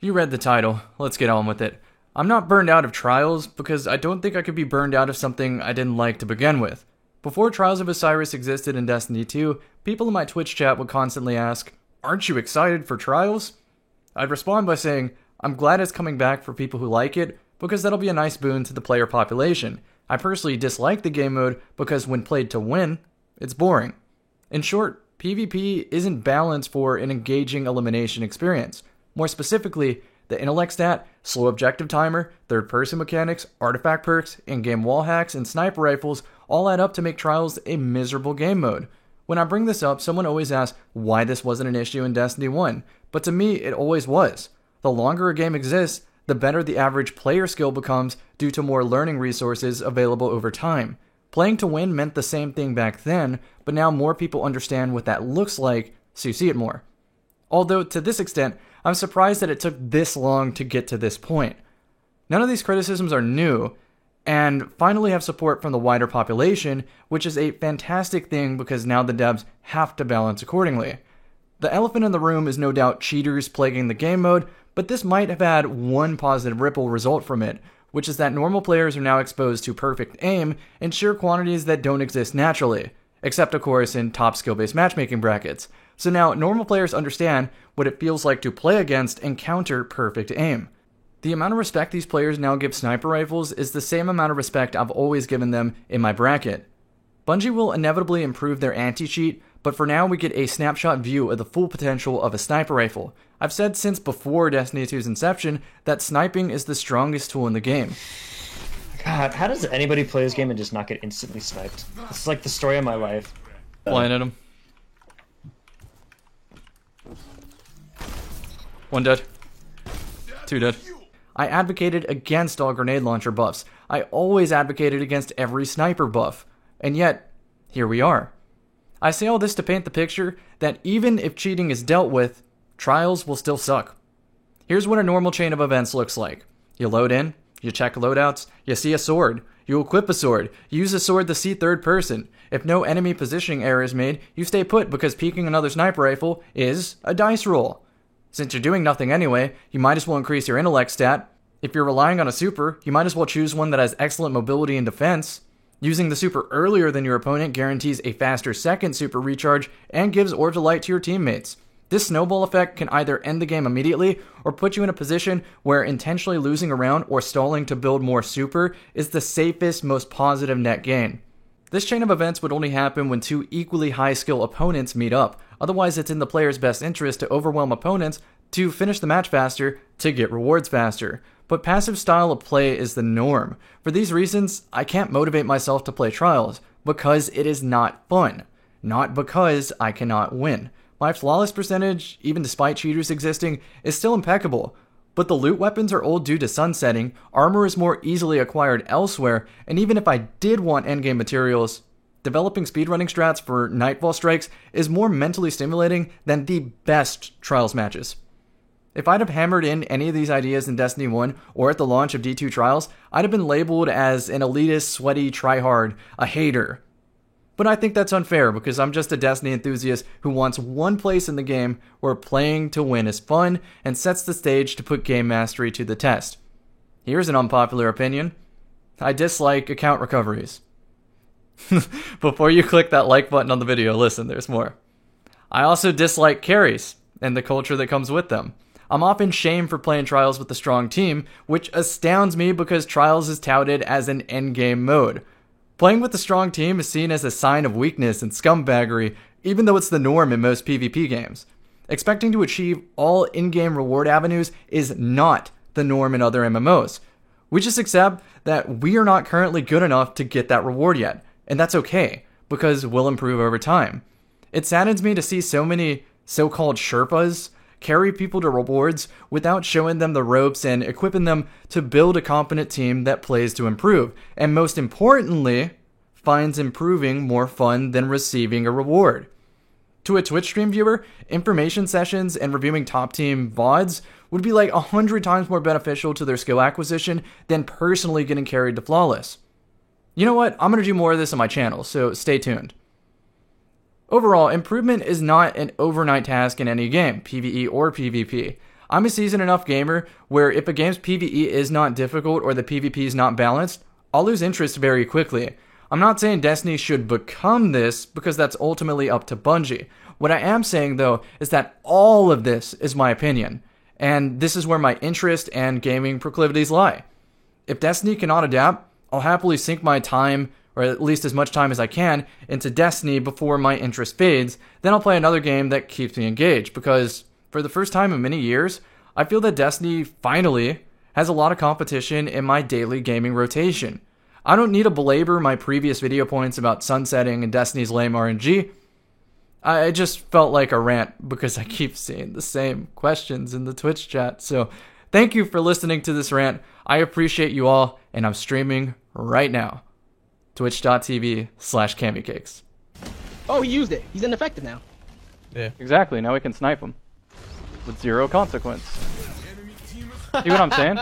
You read the title. Let's get on with it. I'm not burned out of Trials because I don't think I could be burned out of something I didn't like to begin with. Before Trials of Osiris existed in Destiny 2, people in my Twitch chat would constantly ask, "Aren't you excited for Trials?" I'd respond by saying, "I'm glad it's coming back for people who like it, because that'll be a nice boon to the player population. I personally dislike the game mode because when played to win, it's boring." In short, PvP isn't balanced for an engaging elimination experience. More specifically, the intellect stat, slow objective timer, third-person mechanics, artifact perks, in-game wall hacks, and sniper rifles all add up to make Trials a miserable game mode. When I bring this up, someone always asks why this wasn't an issue in Destiny 1, but to me, it always was. The longer a game exists, the better the average player skill becomes due to more learning resources available over time. Playing to win meant the same thing back then, but now more people understand what that looks like, so you see it more. Although, to this extent, I'm surprised that it took this long to get to this point. None of these criticisms are new, and finally have support from the wider population, which is a fantastic thing because now the devs have to balance accordingly. The elephant in the room is no doubt cheaters plaguing the game mode, but this might have had one positive ripple result from it, which is that normal players are now exposed to perfect aim in sheer quantities that don't exist naturally, except of course in top skill-based matchmaking brackets. So now normal players understand what it feels like to play against and counter perfect aim. The amount of respect these players now give sniper rifles is the same amount of respect I've always given them in my bracket. Bungie will inevitably improve their anti-cheat, but for now we get a snapshot view of the full potential of a sniper rifle. I've said since before Destiny 2's inception that sniping is the strongest tool in the game. God, how does anybody play this game and just not get instantly sniped? This is like the story of my life. Flying at him. One dead. Two dead. I advocated against all grenade launcher buffs. I always advocated against every sniper buff. And yet, here we are. I say all this to paint the picture that even if cheating is dealt with, Trials will still suck. Here's what a normal chain of events looks like. You load in, you check loadouts, you see a sword, you equip a sword, you use a sword to see third person. If no enemy positioning error is made, you stay put because peeking another sniper rifle is a dice roll. Since you're doing nothing anyway, you might as well increase your intellect stat. If you're relying on a super, you might as well choose one that has excellent mobility and defense. Using the super earlier than your opponent guarantees a faster second super recharge and gives Orbs of Light to your teammates. This snowball effect can either end the game immediately or put you in a position where intentionally losing a round or stalling to build more super is the safest, most positive net gain. This chain of events would only happen when two equally high skill opponents meet up. Otherwise, it's in the player's best interest to overwhelm opponents to finish the match faster, to get rewards faster. But passive style of play is the norm. For these reasons, I can't motivate myself to play Trials, because it is not fun. Not because I cannot win. My flawless percentage, even despite cheaters existing, is still impeccable. But the loot weapons are old due to sunsetting, armor is more easily acquired elsewhere, and even if I did want endgame materials, developing speedrunning strats for Nightfall strikes is more mentally stimulating than the best Trials matches. If I'd have hammered in any of these ideas in Destiny 1 or at the launch of D2 Trials, I'd have been labeled as an elitist, sweaty tryhard, a hater. But I think that's unfair because I'm just a Destiny enthusiast who wants one place in the game where playing to win is fun and sets the stage to put game mastery to the test. Here's an unpopular opinion. I dislike account recoveries. Before you click that like button on the video, listen, there's more. I also dislike carries and the culture that comes with them. I'm often shamed for playing Trials with a strong team, which astounds me because Trials is touted as an endgame mode. Playing with a strong team is seen as a sign of weakness and scumbaggery, even though it's the norm in most PvP games. Expecting to achieve all in-game reward avenues is not the norm in other MMOs. We just accept that we are not currently good enough to get that reward yet, and that's okay, because we'll improve over time. It saddens me to see so many so-called Sherpas carry people to rewards without showing them the ropes and equipping them to build a competent team that plays to improve, and most importantly, finds improving more fun than receiving a reward. To a Twitch stream viewer, information sessions and reviewing top team VODs would be like 100 times more beneficial to their skill acquisition than personally getting carried to flawless. You know what? I'm going to do more of this on my channel, so stay tuned. Overall, improvement is not an overnight task in any game, PvE or PvP. I'm a seasoned enough gamer where if a game's PvE is not difficult or the PvP is not balanced, I'll lose interest very quickly. I'm not saying Destiny should become this, because that's ultimately up to Bungie. What I am saying, though, is that all of this is my opinion, and this is where my interest and gaming proclivities lie. If Destiny cannot adapt, I'll happily sink my time, or at least as much time as I can, into Destiny before my interest fades. Then I'll play another game that keeps me engaged, because for the first time in many years, I feel that Destiny finally has a lot of competition in my daily gaming rotation. I don't need to belabor my previous video points about sunsetting and Destiny's lame RNG. I just felt like a rant because I keep seeing the same questions in the Twitch chat. So thank you for listening to this rant. I appreciate you all, and I'm streaming right now. Twitch.tv/CammyCakes. Oh, he used it. He's ineffective now. Yeah. Exactly, now we can snipe him with zero consequence. See what I'm saying?